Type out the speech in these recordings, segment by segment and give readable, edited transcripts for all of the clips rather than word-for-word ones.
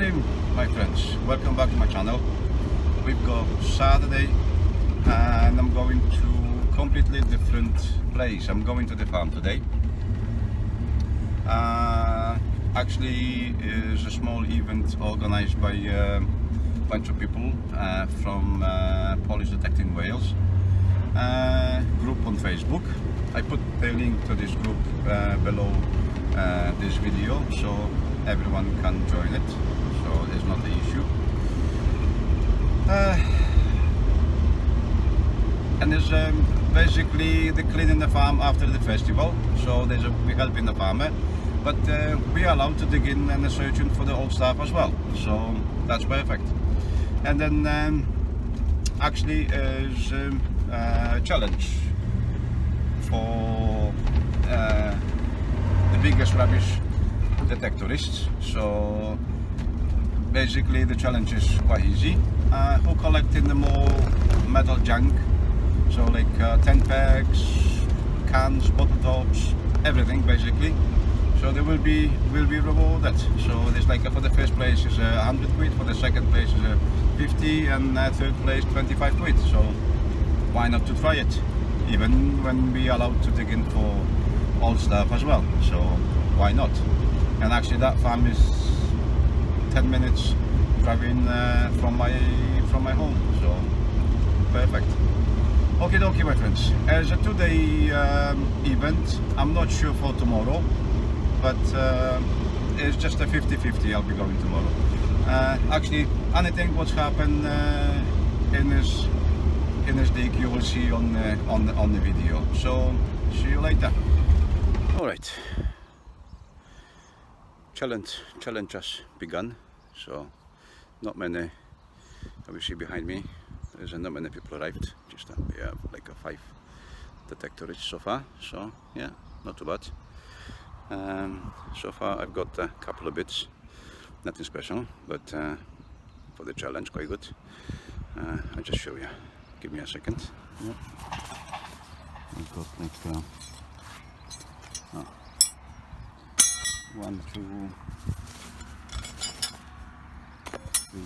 morning, my friends. Welcome back to my channel. We've got Saturday and I'm going to completely different place. I'm going to the farm today. Actually, it's a small event organized by a bunch of people from Polish Detecting Wales group on Facebook. I put the link to this group below this video so everyone can join it, so it's not the issue. And it's basically the cleaning the farm after the festival, so we're helping the farmer, but we are allowed to dig in and searching for the old stuff as well, so that's perfect. And then actually is a challenge for the biggest rubbish detectorists. So basically the challenge is quite easy. Who collecting the more metal junk, so like 10 packs, cans, bottle tops, everything basically. So they will be rewarded. So there's like for the first place is 100 quid, for the second place is 50, and third place 25 quid. So why not to try it, even when we are allowed to dig in for old stuff as well, so why not? And actually that farm is 10 minutes driving from my home, so perfect. Okay dokie, my friends. As a 2-day event, I'm not sure for tomorrow, but it's just a 50-50. I'll be going tomorrow. Actually, anything what's happened in this dig you will see on the video. So see you later. All right. Challenge has begun. So not many. Obviously behind me, there's not many people arrived. Just we have like a 5 detectorists so far. So yeah, not too bad. So far I've got a couple of bits. Nothing special, but for the challenge quite good. I'll just show you. Give me a second. Yep. I've got like 1, 2, 3,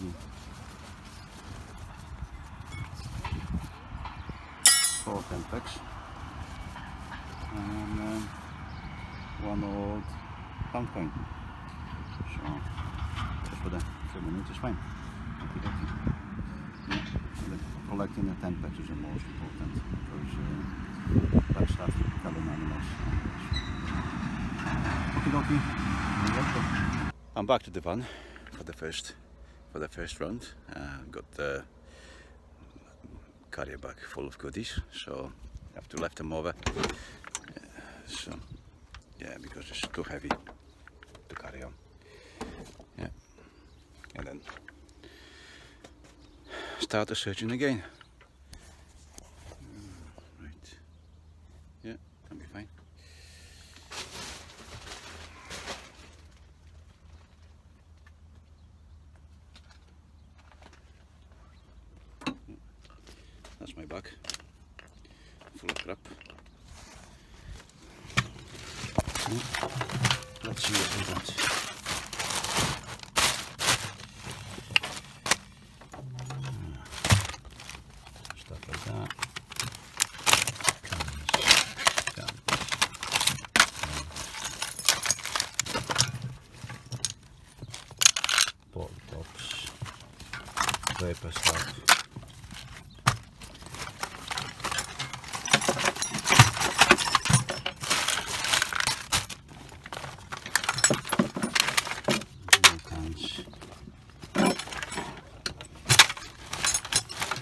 4 10 packs, and 1 old pound coin. So just for the 3 minutes is fine. Okay. Yeah. Collecting the 10 packs is the most important, because that stuff killing animals. Okay. I'm back to the van for the first round. Got the carrier bag full of goodies, so I have to lift them over. So yeah, because it's too heavy to carry on. Yeah, and then start the searching again. Right. Yeah, that'll be fine. That's my bag, full of crap. Let's see what we got. Stuff like that. Bottle tops, vapor stuff.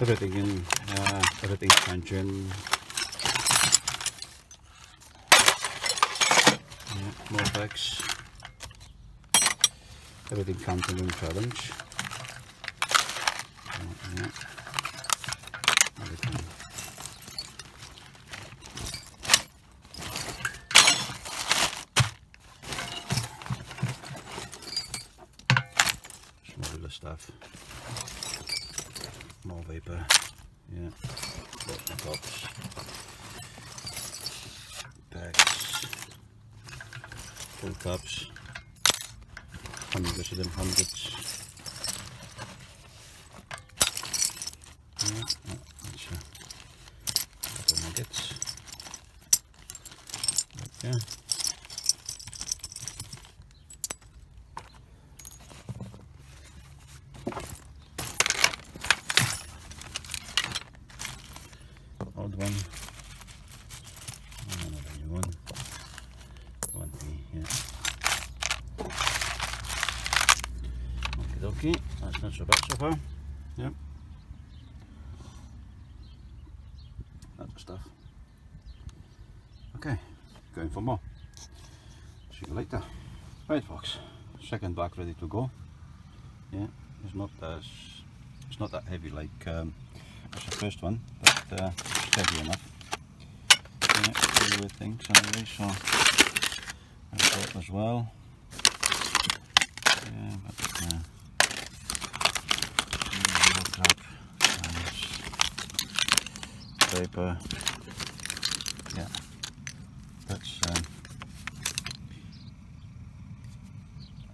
Everything in, everything's punching. Yeah, more packs. Everything counting in challenge. Yeah. Everything. Smaller stuff. More vapor, yeah, bottle tops, packs, full cups, hundreds of them, hundreds. Yeah. Old one. Another new one. 1p, yeah. Okie dokie, that's not so bad so far. Yep. That's the stuff. Okay, going for more. See you later. Right folks, second bag ready to go. Yeah, it's not that heavy like as the first one, but steady enough. Yeah, to do with things anyway, so I've got as well. Yeah, but crap, paper. Yeah, that's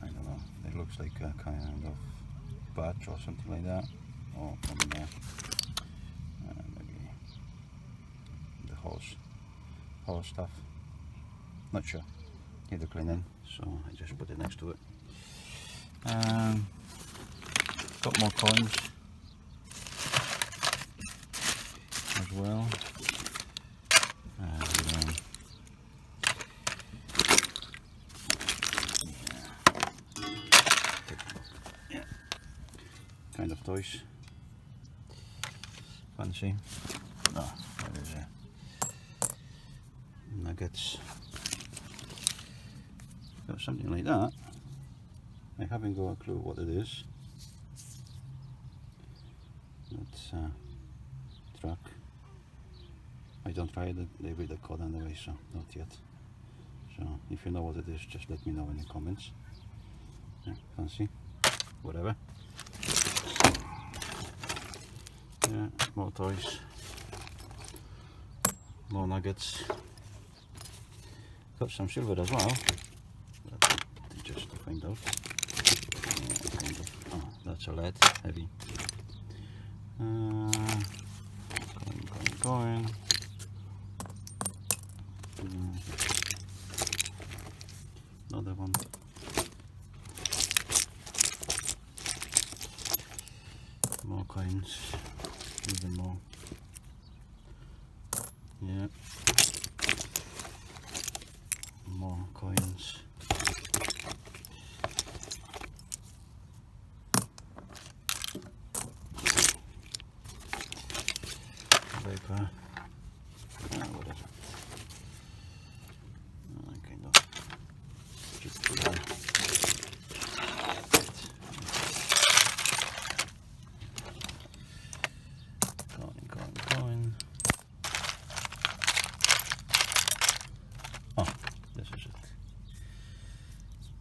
I don't know. It looks like a kind of batch or something like that, or from maybe the hose stuff. Not sure. Need to clean in, so I just put it next to it. Got more coins as well. And, yeah, kind of toys. Fancy. No, that is nuggets. Got something like that. I haven't got a clue what it is. That's truck. I don't try it, they read the code anyway, so not yet. So if you know what it is, just let me know in the comments. Yeah, fancy. Whatever. Yeah, more toys. More nuggets. Got some silver as well. Just to find out. Oh, that's a lead, heavy. Coin. Another one. More coins. Even more. Yeah. More coins. Paper. What is it? Kind of just put on. Coin. Oh, this is it.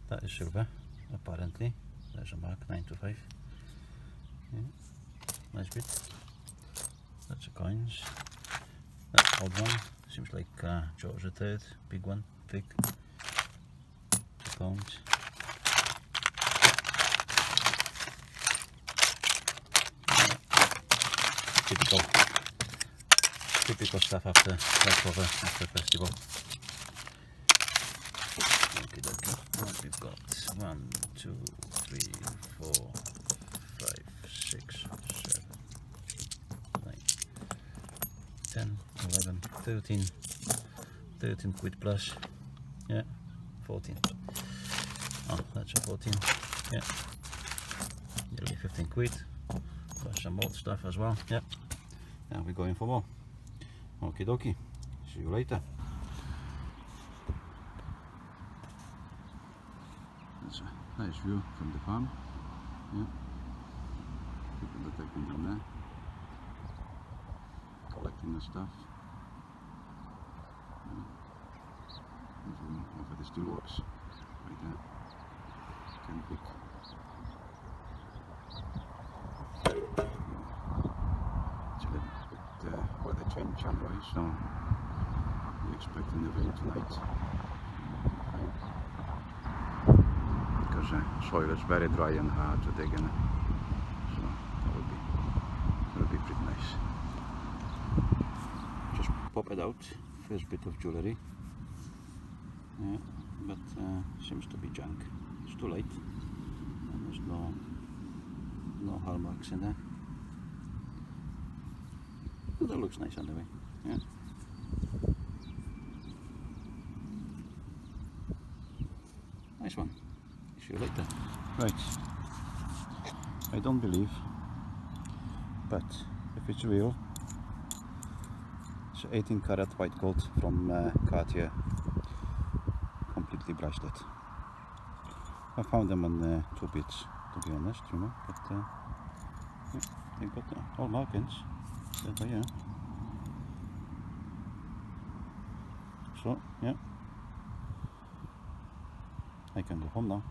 That is silver, apparently. There's a mark, 925. Yeah, nice bit. That's the coins. That old one seems like George III, big one, thick. £2. Typical stuff after leftover after festival. Okay, what we've got? 1, 2, 3, 4, 5, 6, 7, 9, 10, 11, 13, 13 quid plus. Yeah, 14. Oh, that's a 14. Yeah, nearly 15 quid. Plus some old stuff as well. Yeah, now we're going for more. Okie dokie, see you later. That's a nice view from the farm. Yeah, people that have been down there collecting the stuff. Yeah. View over the steel works right there. Can pick. It's a little bit weather change anyway, so we're expecting the rain tonight. Because soil is very dry and hard to dig in it, so that will be pretty nice. Just pop it out. First bit of jewellery. Yeah, but seems to be junk. It's too late. And there's no hallmarks in there. But that looks nice anyway. Yeah. Nice one. See you later. Right. I don't believe, but if it's real, it's 18 karat white gold from Cartier, completely brushless. I found them on 2 bits, to be honest, you know, but yeah, they got all markings. But yeah. So yeah, I can go home now.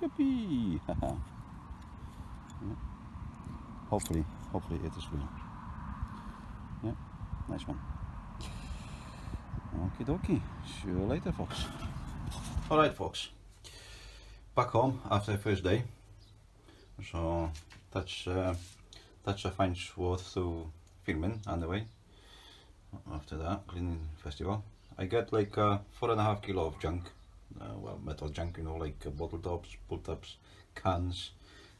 Yippee! Yeah. Hopefully it is real. Yeah, nice one. Okie dokie. See you later, folks. Alright, folks. Back home after the first day. So that's a fine worth to filming on the way. After that cleaning festival, I get like 4.5 kilo of junk. Well, metal junk, you know, like bottle tops, pull tops, cans,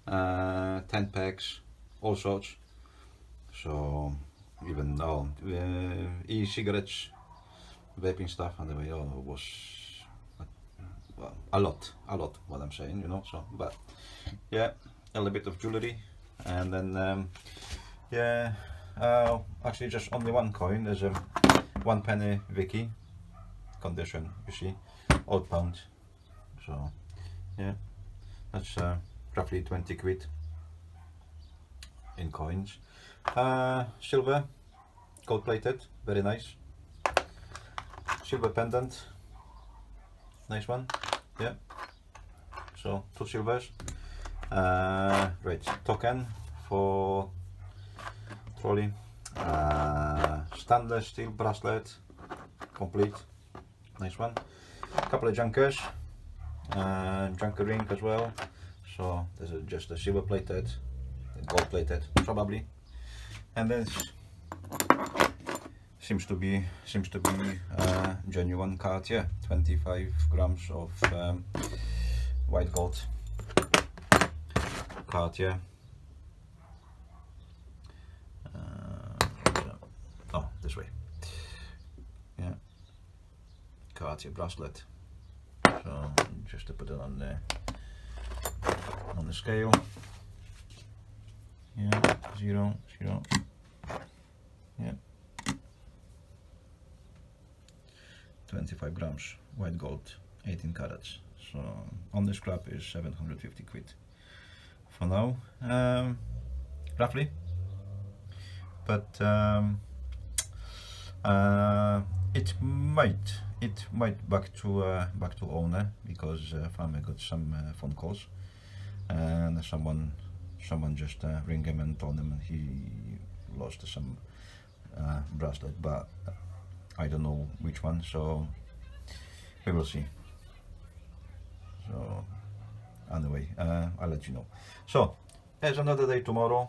10 packs, all sorts. So even now, e-cigarettes, vaping stuff, and the way, oh, it was well, a lot what I'm saying, you know. So, but yeah, a little bit of jewelry, and then yeah, actually just only one coin. There's a 1 penny Vicky condition, you see, old pound. So yeah, that's roughly 20 quid in coins. Silver, gold plated, very nice. Silver pendant, nice one. Yeah, so 2 silvers. Right, token for trolley. Stainless steel bracelet, complete, nice one. Couple of junkers, junker ring as well. So this is just a silver plated, gold plated probably, and then seems to be genuine Cartier, 25 grams of white gold Cartier. Oh, this way. Yeah, Cartier bracelet. So just to put it on the scale. Yeah, 0, 0. Yeah, 25 grams white gold, 18 carats. So on the scrap is 750 quid for now, roughly. But it might back to owner, because farmer got some phone calls, and someone just ring him and told him he lost some bracelet, but I don't know which one, so we will see. So anyway, I'll let you know. So there's another day tomorrow.